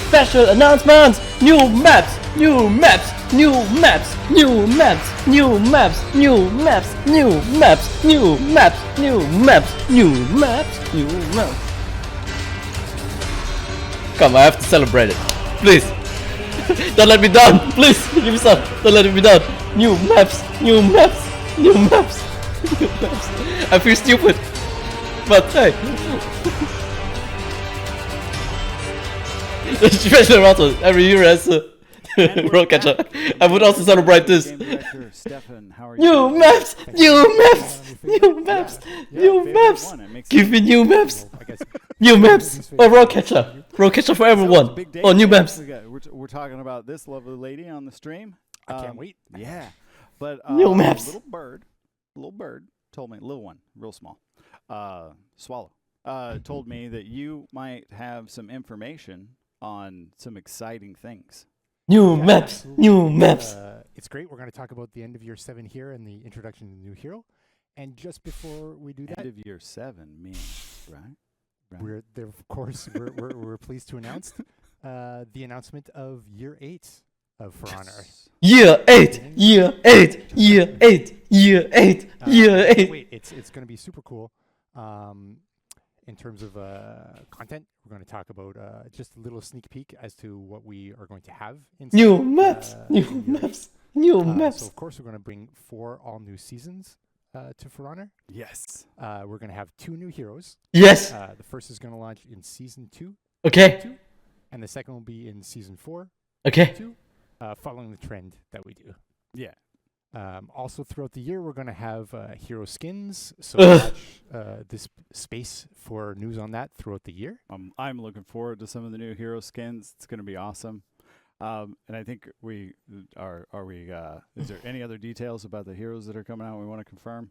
Special announcements! New maps! New maps! New maps! New maps! New maps! New maps! New maps! New maps! New maps! New maps! New maps! Come, I have to celebrate it. Please! Don't let me down! Please! Give me some! Don't let me down! New maps! New maps! New maps! New maps! I feel stupid! But hey! Special announcement! Every year has a road catcher. I would also celebrate this. New maps! New maps! New maps! New maps! Give me new maps! New maps! Oh, road catcher! Road catcher for everyone! Oh, new maps! We're talking about this lovely lady on the stream. I can't wait. Yeah. But new maps! Little bird told me, little one, real small, swallow, told me that you might have some information on some exciting things. New maps! Absolutely. New maps! It's great. We're going to talk about the end of year 7 here and the introduction of the new hero. And just before we do that, End of year 7 means, right? we're there. Of course, we're pleased to announce the announcement of year 8 of For Honor. Year 8! Year 8! Year 8! Year 8! Year 8! Wait, it's going to be super cool. In terms of content, we're going to talk about just a little sneak peek as to what we are going to have in New maps! New in year maps! New 8. So maps! of course, we're going to bring 4 all new seasons to For Honor. Yes. We're going to have 2 new heroes. Yes! The first is going to launch in season 2, Okay! and the second will be in season 4, Okay! following the trend that we do. Yeah. Also, throughout the year, we're going to have hero skins. So watch this space for news on that throughout the year. I'm looking forward to some of the new hero skins. It's going to be awesome. And I think we are. Is there any other details about the heroes that are coming out we want to confirm?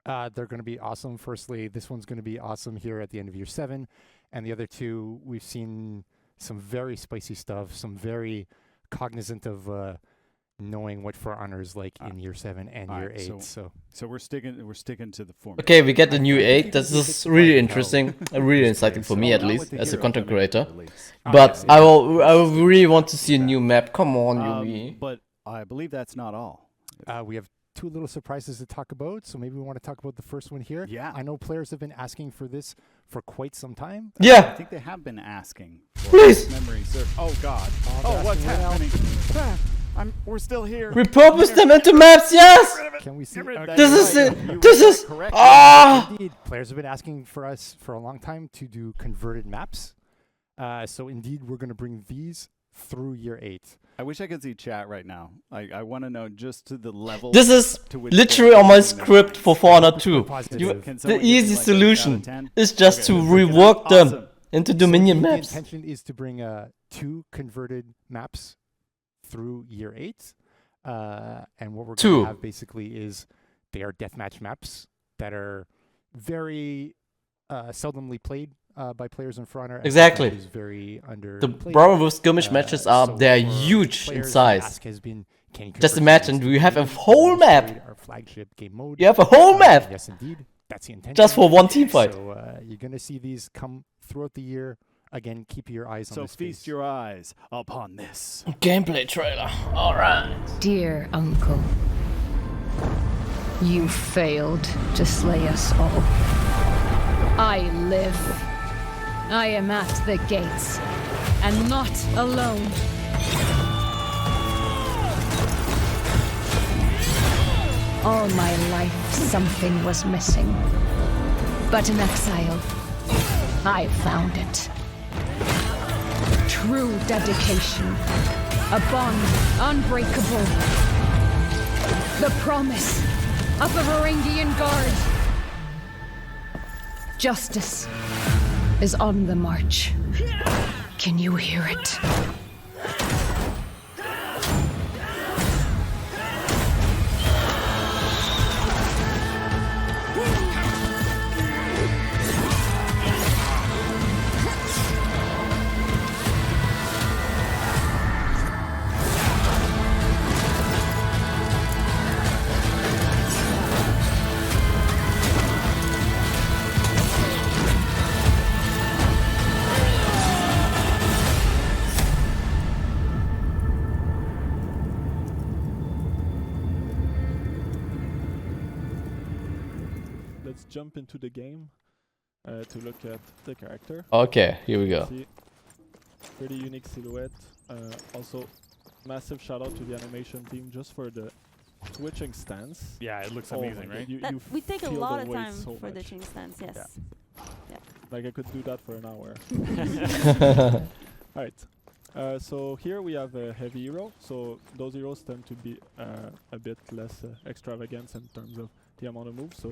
They're going to be awesome. Firstly, this one's going to be awesome here at the end of year 7. And the other 2, we've seen some very spicy stuff, some very cognizant of knowing what For Honor is like in year 7 and year 8. So we're sticking to the formula. Okay, we get the new 8. This is really interesting, really exciting for me at least, as a content creator. But I will really want to see a new map. Come on, Yumi. But I believe that's not all. we have 2 little surprises to talk about. So maybe we want to talk about the first one here. Yeah. I know players have been asking for this for quite some time. I Yeah! think they have been asking for Please! memory serve. Oh God! Oh, what's that's happening? We're still here. Repurpose them into maps, yes! Can we see? This is it! You This were is... correct. Ah! Indeed, players have been asking for us for a long time to do converted maps. So indeed, we're going to bring these through year 8. I wish I could see chat right now. I want to know just to the level. This is to which literally they're on my using them. script for For Honor 2. Positive. Can The someone give me, easy like, a solution out of 10? is just Okay, to this is rework them awesome. into So Dominion indeed, maps. The intention is to bring 2 converted maps through year 8. And what we're going 2. to have basically is they are deathmatch maps that are very seldomly played by players in For Honor. and Exactly. is very under The problem with skirmish matches are they're huge in size. Has been, can you Just convert imagine, these we have a to whole map. Our flagship game mode. You have a whole map Yes, indeed. That's the intention. just for one team fight. So you're going to see these come throughout the year. Again, keep your eyes on So this feast space. your eyes upon this. Gameplay trailer. Alright. Dear uncle, you failed to slay us all. I live. I am at the gates, and not alone. All my life, something was missing. But in exile, I found it. True dedication. A bond unbreakable. The promise of the Varangian Guard. Justice is on the march. Can you hear it? jump into the game to look at the character. Okay, here we go. See, pretty unique silhouette. Also, massive shout out to the animation team just for the twitching stance. Yeah, it looks Oh my amazing, God, right? you We take a feel lot the of weight time so for the much. change stance, yes. Like I could do that for an hour. Alright. So here we have a heavy hero. So those heroes tend to be a bit less extravagant in terms of the amount of moves. So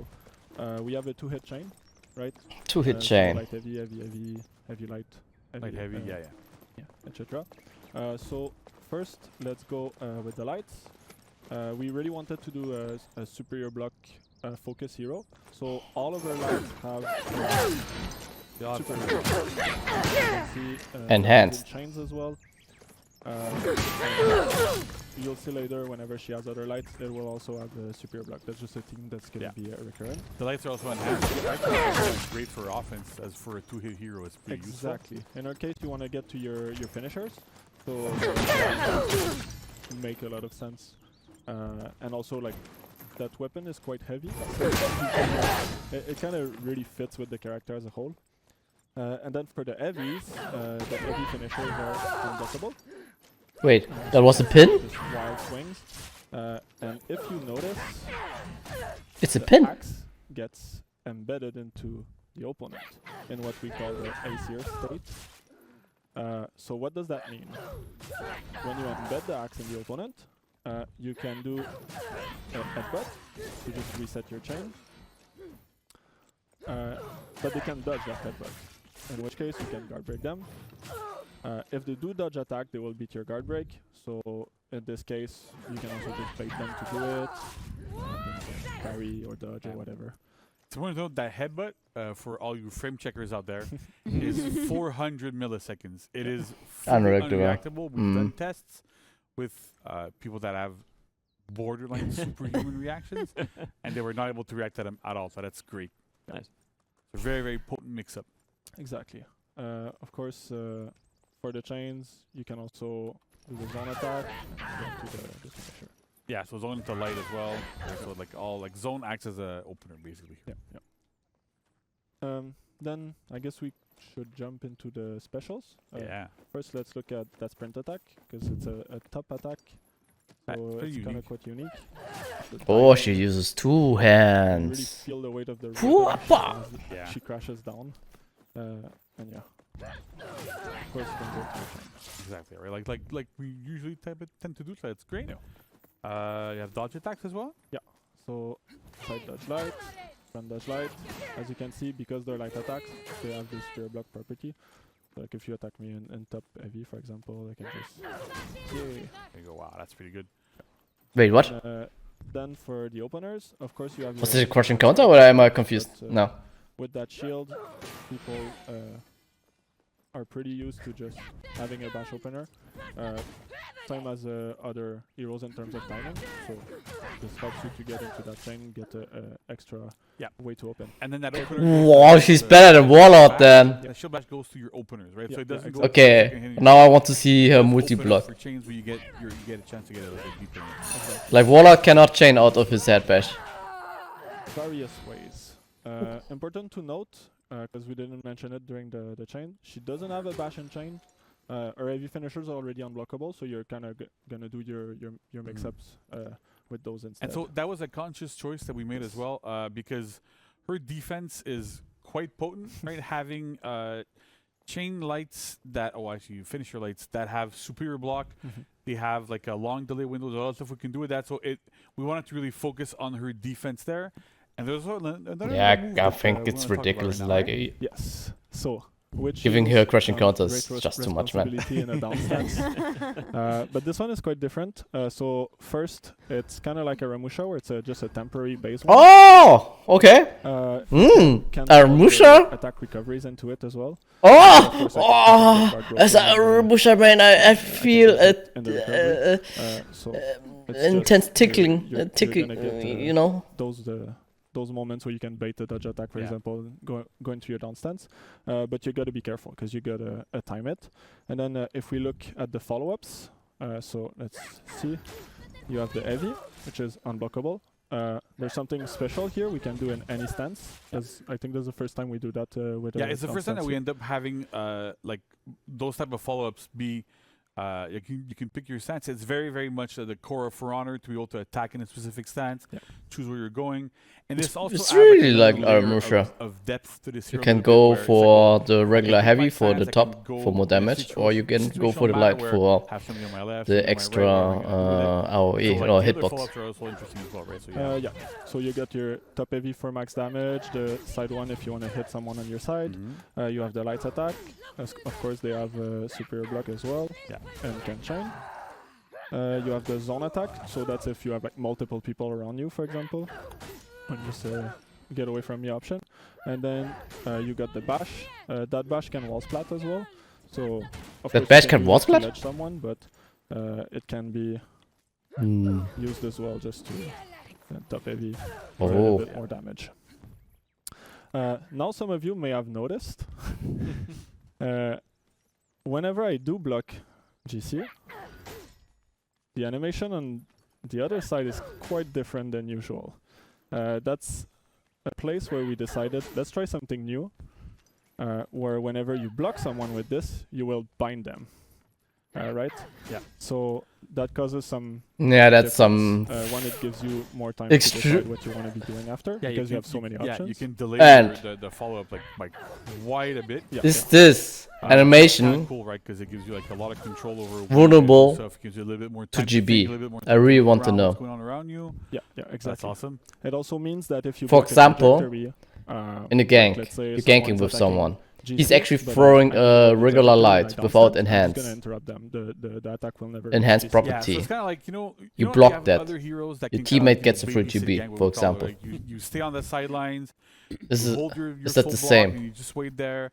we have a 2-hit chain, right? 2-hit So chain. light, heavy, heavy, heavy, heavy, light, Light, heavy, yeah. etc. So first, let's go with the lights. We really wanted to do a superior block focus hero. So all of our lights have superior block. You can see, Enhanced. chains as well. You'll see later whenever she has other lights, it will also have a superior block. That's just a theme that's going to be recurrent. The lights are also enhanced. It's great for offense as for a 2-hit hero. It's pretty Exactly. In our case, you want to get to your finishers, so make a lot of sense. And also, like, that weapon is quite heavy. It kind of really fits with the character as a whole. And then for the heavies, the heavy finishers are unblockable. Wait, that was a pin? Just wild swings. And if you notice, It's a the pin. axe gets embedded into the opponent in what we call the Aesir state. So what does that mean? When you embed the axe in the opponent, you can do a headbutt to just reset your chain, but they can dodge that headbutt, in which case you can guard break them. If they do dodge attack, they will beat your guard break, so in this case you can also just bait them to do it, parry or dodge or whatever. So I want to note that headbutt, for all you frame checkers out there, is 400 milliseconds. It is fully Unreactable. unreactable. We've done tests with people that have borderline superhuman reactions, and they were not able to react to them at all. So that's great. Nice. It's a very, very potent mix-up. Exactly. Of course, for the chains, you can also do the zone attack and get to the finisher. Yeah, so zone into light as well. So like all like zone acts as a opener basically. Yeah. Then I guess we should jump into the specials. Yeah. First, let's look at that sprint attack because it's a top attack. That's So pretty it's kind of unique. quite unique. The Oh, timing, she uses 2 you really hands. feel the weight of the Whoopah! rhythm Yeah. she crashes down. And yeah. Of course, you can go to the chain. Exactly. Right. Like we usually tend to do. So it's great. Yeah. You have dodge attacks as well. So side dodge light, front dodge light. As you can see, because they're light attacks, they have this spear block property. So like if you attack me in top heavy, for example, I can just There you go. Wow, that's pretty good. Wait, what? then for the openers, of course you have Was your it a crushing counter or am I confused? but, No. with that shield, people are pretty used to just having a bash opener. Same as other heroes in terms of timing. So this helps you to get into that chain, get a extra way to open. And then that opener. Wow, she's better than Warlord then. The shield bash goes to your openers, right? Yeah, So it yeah, doesn't go. exactly. to the second Okay, hit. now I want to see her Openers multi-block. for chains where you get a chance to get a little bit deeper. in it. Like Warlord cannot chain out of his head bash. Various ways. Important to note, because we didn't mention it during the chain, she doesn't have a bash and chain. Her heavy finishers are already unblockable, so you're kind of gonna do your mix-ups with those instead. And so that was a conscious choice that we made as well, because her defense is quite potent, right? Having chain lights that, actually finisher lights that have superior block. They have like a long delay windows, a lot of stuff we can do with that. So we wanted to really focus on her defense there. And there's another Yeah, move I that, think we it's wanna talk about ridiculous. right now, Like, right? Yes. So, which Giving is, her crushing counters great is just too much, man. responsibility in a down stance. But this one is quite different. So first, it's kind of like a Ramusha, where it's just a temporary base one. Oh, okay. Can A put Ramusha? attack recoveries into it as well. As a Ramusha brain, I feel in the recovery. So it's intense just tickling, you're tickling, gonna get, you know. those moments where you can bait the dodge attack, for Yeah. example, go into your down stance. But you got to be careful because you got to time it. And then if we look at the follow-ups, so let's see. You have the heavy, which is unblockable. there's something special here. We can do in any stance. As I think this is the first time we do that with. Yeah, it's the first time that we end up having like those type of follow-ups be. You can pick your stance. It's very, very much the core of For Honor to be able to attack in a specific stance, choose where you're going, and this also it's adds really like like another layer Armusha. of depth to this You hero. can a little bit go where it's for like, the regular pick my heavy for stance, the I can top go for more in a damage, or you can go for the situational light battle for where have somebody on my left, the somebody on my extra right, where I'm gonna do that. AOE So, or like, the other hitbox. follow-ups are also interesting as well, right? So Yeah. So you got your top heavy for max damage, the side one if you want to hit someone on your side. You have the lights attack. Of course, they have superior block as well. Yeah. And can chain. You have the zone attack, so that's if you have like multiple people around you, for example. And just get away from the option. And then you got the bash. That bash can wall splat as well. So of That course bash you can use wall it to splat? ledge someone, but it can be used as well just to top heavy for a little bit more damage. Now some of you may have noticed whenever I do block GC, the animation on the other side is quite different than usual. That's a place where we decided, let's try something new, where whenever you block someone with this, you will bind them. Right? Yeah. So that causes some Yeah, that's difference, some. one, it gives you more time to decide what you want to be doing after, because you have so many options. Yeah, you can delay And the follow-up like quite a bit. Yeah. This animation Kinda cool, right? Because it gives you like a lot of control over vulnerable stuff. Gives you a little bit more to time think, a GB. little bit more I time really look want to around know. what's going on around you. Yeah, exactly. That's awesome. It also means that if you For block a example, trajectory, in the like gank, let's say you're someone's ganking with attacking someone. GC, He's actually but throwing I know a the regular trajectory light like without downstep, I'm enhance. just gonna interrupt them. The attack will never Enhance be property. Yeah, so it's kind of like you know You know how block have that. Other heroes that Your can kinda, teammate like, gets a babysit free the GB, gang, what for we call it, example. like you stay on the sidelines. This you is hold your is that full the block same? and you just wait there,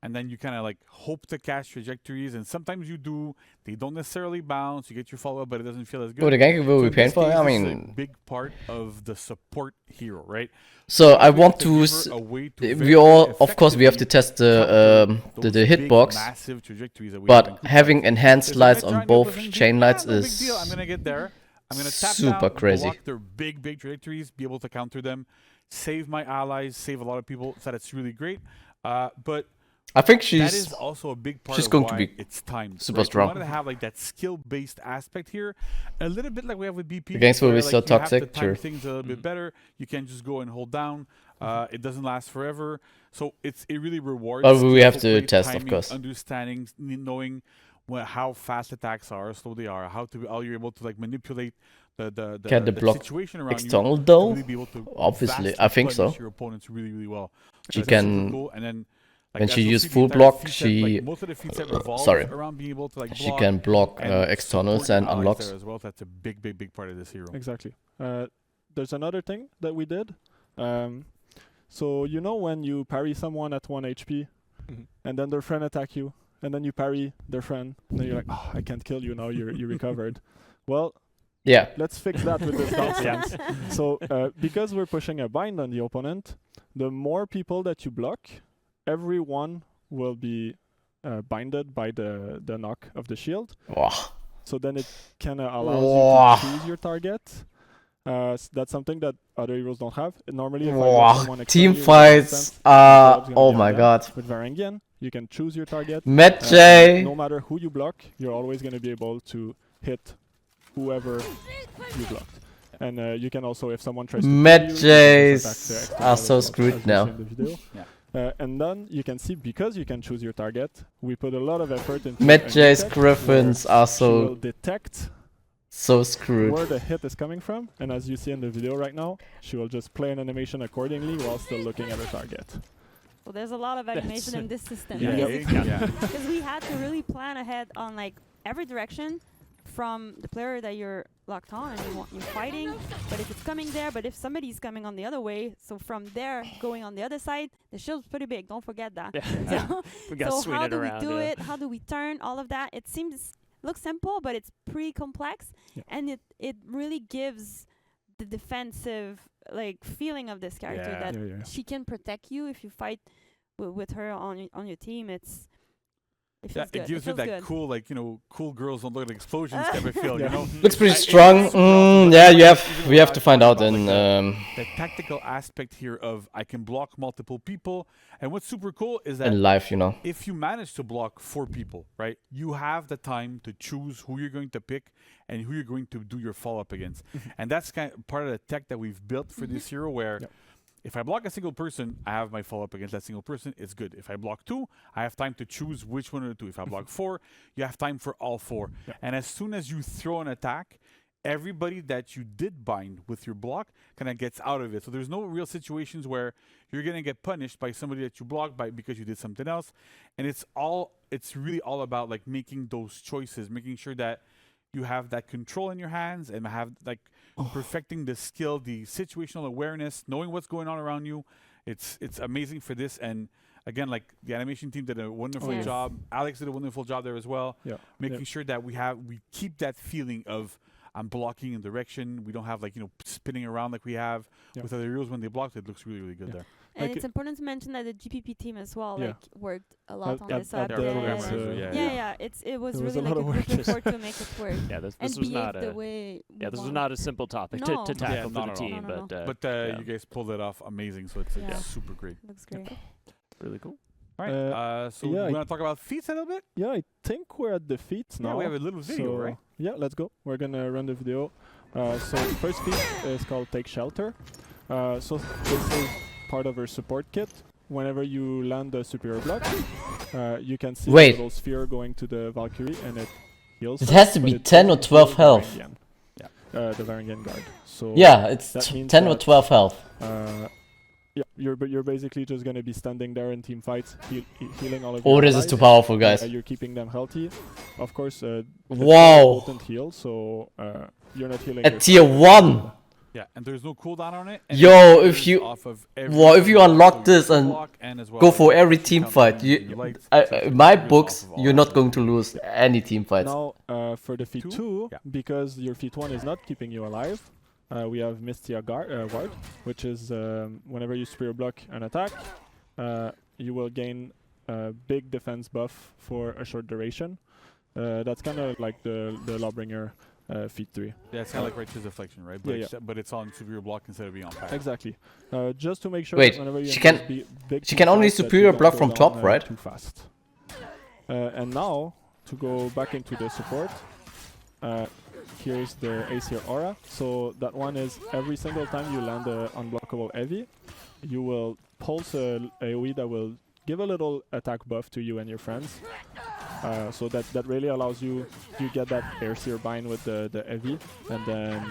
and then you kind of like hope to catch trajectories, and sometimes you do. They don't necessarily bounce. You get your follow up, but it doesn't feel as good. Oh, the ganking will So be in this painful. case, I this is a mean, big part of the support hero, right? so I We want have to. give S her a way to we very all, of course, we have to effectively test counter the those big, hitbox. massive trajectories that we have in But group having fights. enhanced If lights they're gonna on try and both do something, chain lights no big is deal. I'm gonna get there. I'm gonna tap super down, crazy. block their big trajectories, be able to counter them, save my allies, save a lot of people. So that's really great. But I think that is she's also a big part she's of going why to be it's timed. super right? strong. We wanted to have like that skill-based aspect here, a little bit like we have with BP. The ganks will where, be like, so you have to toxic, time true. things a little bit better. You can't just go and hold down. It doesn't last forever. So it really rewards. But we have skillful to play, test, of timing, course. understanding, knowing how fast attacks are, slow they are, how you're able to like manipulate the Can the block situation around external you. To though? really be able to Obviously, vastly I think so. punish your opponents really, really well. She That's super can. cool. And then When as she you'll use see, the full entire block, feat set, she like, most of the feat set revolves sorry. around being able to like She block can block and externals support and your allies unlocks. there as well. That's a big part of this hero. Exactly. There's another thing that we did. So you know when you parry someone at 1 HP, and then their friend attack you, and then you parry their friend, and then you're like, oh, I can't kill you now. You recovered. Well, Yeah. let's fix that with this down stance. So because we're pushing a bind on the opponent, the more people that you block, everyone will be binded by the knock of the shield. Wow. So then it kind of allows Wow. you to choose your target. That's something that other heroes don't have. Normally, if I Wow. block someone Team externally with a fights distance, are. the job's gonna Oh be on my them. god. With Varangian, you can choose your target. Matt No J. matter who you block, you're always going to be able to hit whoever you blocked. And you can also, if someone tries to Matt kill you can just J's attack are the so external as screwed you see now. in the video. Yeah. And then you can see, because you can choose your target, we put a lot of effort into Matt a J's detect Griffins where are she will so detect so screwed. where the hit is coming from, and as you see in the video right now, she will just play an animation accordingly while still looking at her target. So there's a lot of animation in this system. Yeah. Because we had to really plan ahead on like every direction from the player that you're locked on and you're fighting, but if it's coming there, but if somebody's coming on the other way, so from there going on the other side, the shield's pretty big, don't forget that. So, We got so swing how it do we around. do it? How do we turn all of that? It looks simple, but it's pretty complex, and it really gives the defensive like feeling of this character Yeah. that she can protect you if you fight with her on your team. It Yeah, feels good. it gives you feels that good. cool, like, cool girls don't look like explosions type of feel, you know? Looks pretty It's strong. super awesome, but Yeah, even we have to without find out talking in. about, like, the tactical aspect here of I can block multiple people. And what's super cool is that In life, you know. if you manage to block 4 people, right, you have the time to choose who you're going to pick and who you're going to do your follow-up against. And that's kind of part of the tech that we've built for this hero where if I block a single person, I have my follow-up against that single person. It's good. If I block 2, I have time to choose which one of the 2. If I block 4, you have time for all 4. And as soon as you throw an attack, everybody that you did bind with your block kind of gets out of it. So there's no real situations where you're going to get punished by somebody that you blocked by because you did something else. And it's really all about like making those choices, making sure that you have that control in your hands and have like perfecting the skill, the situational awareness, knowing what's going on around you. It's amazing for this. And again, like the animation team did a wonderful job. Alex did a wonderful job there as well. Making sure that we keep that feeling of I'm blocking in direction. We don't have like, spinning around like we have with other heroes when they blocked. It looks really, really good there. And it's important to mention that the GPP team as well worked a lot on this. at It was really a like lot a of work. group effort to make it work. Yeah, this and was not the a way this was not a simple topic to tackle for the team, No. but You guys pulled it off amazing. So it's super great. Looks great. really cool. All right. So we're gonna talk about feats a little bit. Yeah, I think we're at the feats now. Yeah, we have a little video, so, right? Yeah, let's go. We're gonna run the video. So the first feat is called Take Shelter. So this is part of our support kit. Whenever you land a superior block, you can see the little sphere going to the Valkyrie, and it heals. It has to be 10 or 12 health. The Varangian guard. So yeah, it's that means 10 or 12 health. You're basically just gonna be standing there in team fights, healing all of Oh, your this is allies. too powerful, guys. You're keeping them healthy. Of course, Wow. potent heal, so you're not healing At tier 1. Yeah, and there's no cooldown on it. And Yo, it if you off of if you unlock this and as well go for as every team fight, in my books, you're not going to lose any team fights. Now, for the feat 2, because your feat 1 is not keeping you alive, we have Mystia Ward, which is whenever you superior block an attack, you will gain a big defense buff for a short duration. That's kind of like the Lawbringer feat 3. Yeah, it's kind of like Righteous Deflection, right? But it's on superior block instead of being on path. Exactly. Just to make sure Wait, that whenever you she can only superior block from top, right? Too fast. And now, to go back into the support, here's the Aesir Aura. So that one is every single time you land an unblockable heavy, you will pulse a AoE that will give a little attack buff to you and your friends. So that really allows you get that Aesir bind with the heavy, and then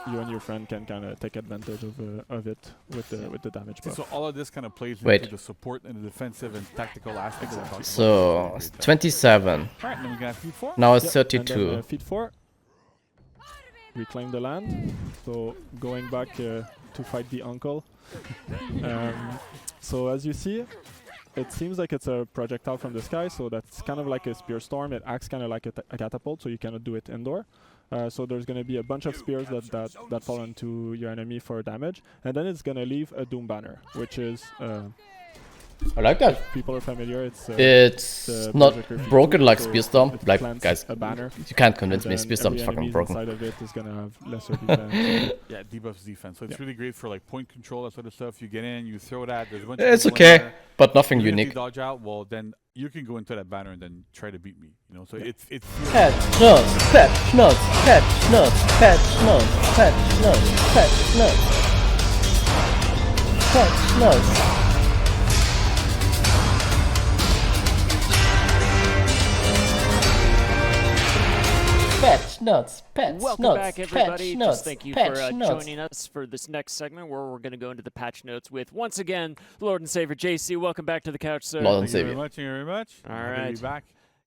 you and your friend can kind of take advantage of it with the damage buff. So all of this kind of plays into the support and the defensive and tactical aspects. So it's 27. Alright, then we got feat 4. Now it's And 32. then, feat 4. Reclaim the land. So going back to fight the uncle. So as you see, it seems like it's a projectile from the sky, so that's kind of like a spear storm. It acts kind of like a catapult, so you cannot do it indoor. So there's going to be a bunch of spears that fall into your enemy for damage, and then it's going to leave a Doom Banner, which is I like that. if people are familiar. It's not Berserker feat broken 2, like so Spearstorm. it Like, plants guys, a banner, you can't convince and me. then Spearstorm is every fucking enemy broken. inside of it is going to have lesser defense. Yeah, debuffs defense. So it's really great for like point control, that sort of stuff. You get in, you throw that. There's a bunch of It's people in okay, there. but nothing Even if unique. you dodge out, well, then you can go into that banner and then try to beat me. So it's Patchnotes, Patchnotes, Patchnotes, Patchnotes, Patchnotes, Patchnotes, Patchnotes. Patchnotes, Patchnotes, Welcome back, everybody. Patchnotes, Just thank you for Patchnotes. joining us for this next segment where we're going to go into the patch notes with, once again, Lord and Savior JC. Welcome back to the couch, sir. Lord and Thank you Savior. very much. Thank you very much. All Happy to right. be back.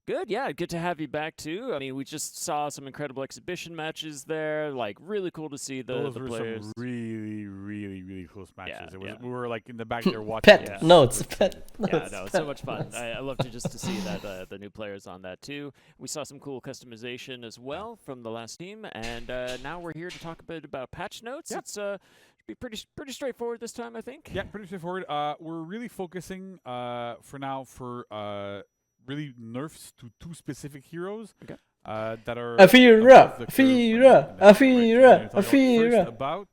Good, yeah, good to have you back too. I mean, we just saw some incredible exhibition matches there. Like, really cool to see Those the were players. some really, really, really close matches. Yeah, It was, yeah. We were like in the back there watching. Patchnotes, Patchnotes. Yeah, no, it's so much fun. I love to just to see that the new players on that too. We saw some cool customization as well from the last team, and now we're here to talk a bit about patch notes. Yep. It's should be pretty straightforward this time, I think. Yeah, pretty straightforward. We're really focusing for now for really nerfs to 2 specific heroes. Okay. That are Afira, above the curve Afira, right now, right? So we're Afira, gonna talk about Afira. first about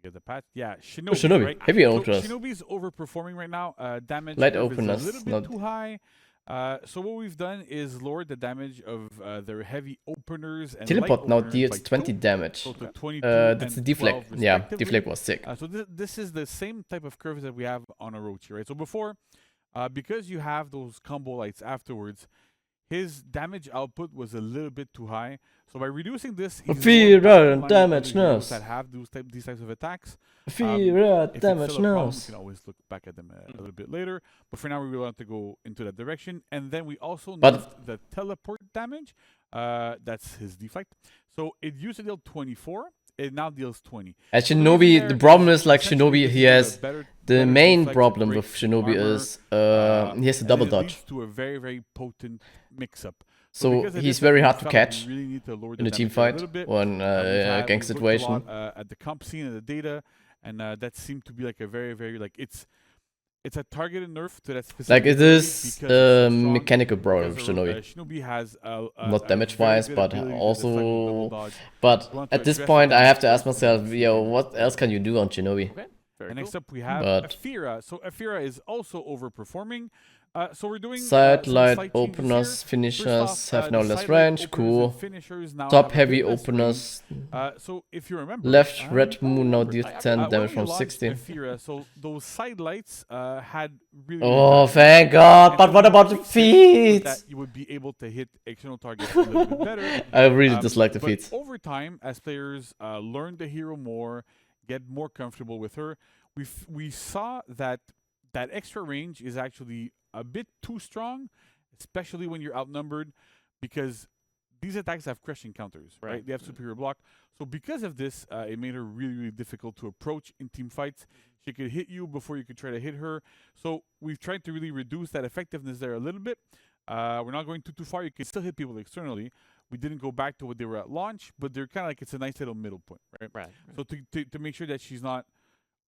get the patch. Yeah, Shinobi. Shinobi, Right? heavy So ultras. Shinobi's overperforming right now. Damage Light curve openness, is a little bit not- too high. So what we've done is lowered the damage of their heavy openers and Teleport light now openers deals by 20 2, damage. so to 22 That's the and deflect. 12 Yeah, respectively. deflect was sick. So this is the same type of curves that we have on Orochi, right? So before, because you have those combo lights afterwards, his damage output was a little bit too high. So by reducing this, he's Afira, more back in line with damage other heroes nose. that have these types of attacks. Afira, If it's damage still a problem, we nose. can always look back at them a little bit later. But for now, we want to go into that direction. And then we also But- nerfed the teleport damage. That's his deflect. So it used to deal 24. It now deals 20. At So the reason Shinobi, there the problem is is like essentially Shinobi, this he is a has better the main deflect, problem with breaks Shinobi armor, is he has a double and it dodge. leads to a very, very potent mix-up. So because of he's this, very we hard to felt catch we really need to lower the in a team damage a fight little bit. or in We've a gang looked a situation. lot, at the comp scene and the data, and that seemed to be like a very, very like it's a targeted nerf to that specific. Like it ability is because it's so strong, mechanical problem because with Shinobi. Shinobi has Not damage-wise, but also. We But want to at this address point, that I have to ask from myself, the yo, beginning. what else can you do on Shinobi? Okay. Very And cool. next up we have But- Afira. So Afira is also overperforming. So we're doing Side some light slight changes openers, here. finishers First have off, now the less side light range, openers cool. and finishers now Top have a heavy bit less range. openers. So if you remember, Left red I moon now remember. deals I- 10 When damage we from launched 60. Afira, so those side lights had really. Oh, bad thank damage. God! And But so what we about the fixed it so that feats? you would be able to hit external targets a little bit better. I really dislike the But feats. over time, as players learn the hero more, get more comfortable with her, we saw that that extra range is actually a bit too strong, especially when you're outnumbered, because these attacks have crushing counters, right? Right. They have superior block. So because of this, it made her really, really difficult to approach in team fights. She could hit you before you could try to hit her. So we've tried to really reduce that effectiveness there a little bit. We're not going too far. You can still hit people externally. We didn't go back to what they were at launch, but they're kind of like it's a nice little middle point, right? Right. So to make sure that she's not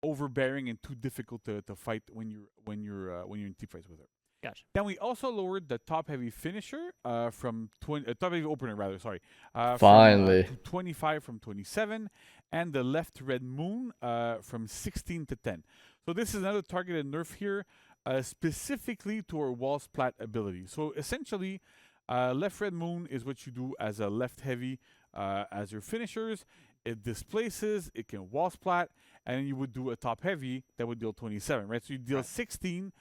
overbearing and too difficult to fight when you're in team fights with her. Gotcha. Then we also lowered the top heavy finisher from top heavy opener rather. Sorry. Finally. From, to 25 from 27, and the left red moon from 16 to 10. So this is another targeted nerf here, specifically to our wall splat ability. So essentially, left red moon is what you do as a left heavy as your finishers. It displaces, it can wall splat, and then you would do a top heavy that would deal 27, right? So you deal 16,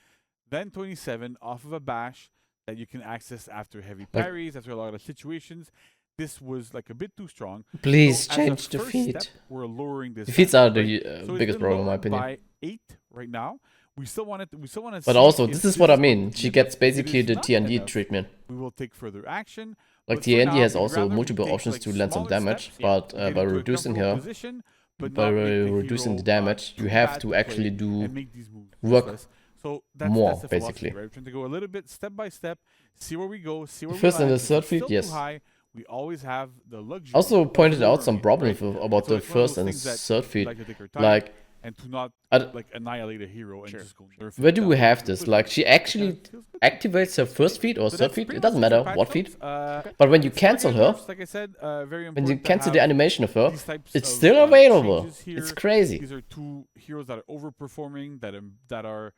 then 27 off of a bash that you can access after heavy Like- parries, after a lot of situations. This was like a bit too strong. Please So as a change the first feat. step, we're lowering this. The feats down, are the right? So it's biggest been problem in my lowered opinion. by 8 right now. We still want to. But also, this is what I mean. going to She be gets enough. If it basically is the not TND enough, treatment. we will take further action. Like But for TND now, has we'd also rather we multiple take, options like, to land some smaller damage, steps, but get by into a reducing comfortable her, position, but by not make the reducing the hero, damage, too you have bad to play actually do and make these moves work useless. So that's more, the philosophy, basically. right? We're trying to go a little bit step by step, see where we go, see where The first we and land. the If third it's feat, still too yes. high, we always have the luxury. also of pointed out some lowering it, problems right? about So the it's one of first those and things that third we feat. like to take our time Like, and to not I- like annihilate a hero and Sure. just go nerf it where do down we really have this? quickly. Like, she actually Feels good. activates her first feat or So third that's feet, pretty it doesn't much matter for what Patchnotes. feat. But when you It's cancel targeted her, nerfs, like I said, very when you important to cancel the have animation of her, these types it's of, still available. changes here. It's crazy. These are two heroes that are overperforming, that are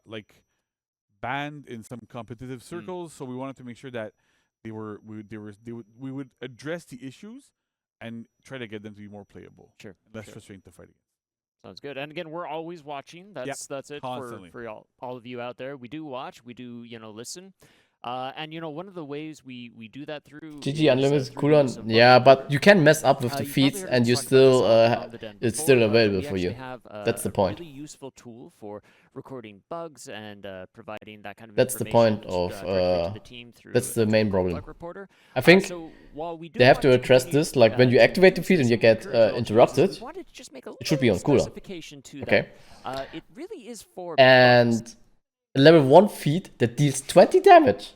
like banned in some competitive circles. So we wanted to make sure that we would address the issues and try to get them to be more playable, Sure. less sure. frustrating to fight against. Sounds good. And again, we're always watching. That's it constantly. for all of you out there. We do watch. We do listen. And one of the ways we do that through GG Unlimited through cooldown. use of Yeah, bug but reporter. you can mess up with the You probably feats heard and us you talk about still this on the den it's before, still but available we for you. actually have, That's the a point. really useful tool for recording bugs and providing that kind of That's the information point of, directly to the team through that's the main problem. Bug reporter. I think So while we do they have want to address continue, this, like when you to activate the use feat and this you get encourage all interrupted, users, we wanted to just make a it should be on little cooldown. specification to Okay. that. It really is for bugs. And a level 1 feat that deals 20 damage.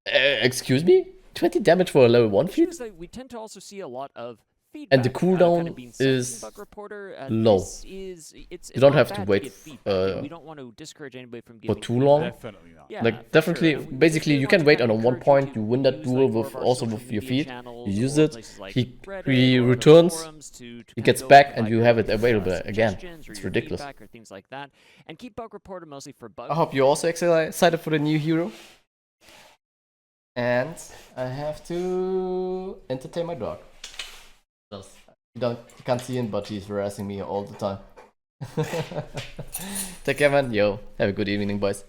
Excuse me? 20 damage for a level 1 The issue feat? is that we tend to also see a lot of and the feedback, kind cooldown of being sent from is Bug Reporter, low. this is, it's You don't not have to bad wait give feedback. We don't want to discourage anybody from for giving too long. feedback. Definitely not. Yeah, Like for definitely, sure. And we basically, really you want can to wait kind on of one encourage you point. to You win that use, duel like, more with of our also social with your media feat. channels You use or it. places like He Reddit or other returns. forums to He kind gets of go back, and and provide you your have it available again. suggestions or It's your ridiculous. feedback or things like that. And keep Bug Reporter mostly for bugs. I hope you're also excited for the new hero. And I have to entertain my dog. You can't see him, but he's harassing me all the time. Take care, man. Yo, have a good evening, boys.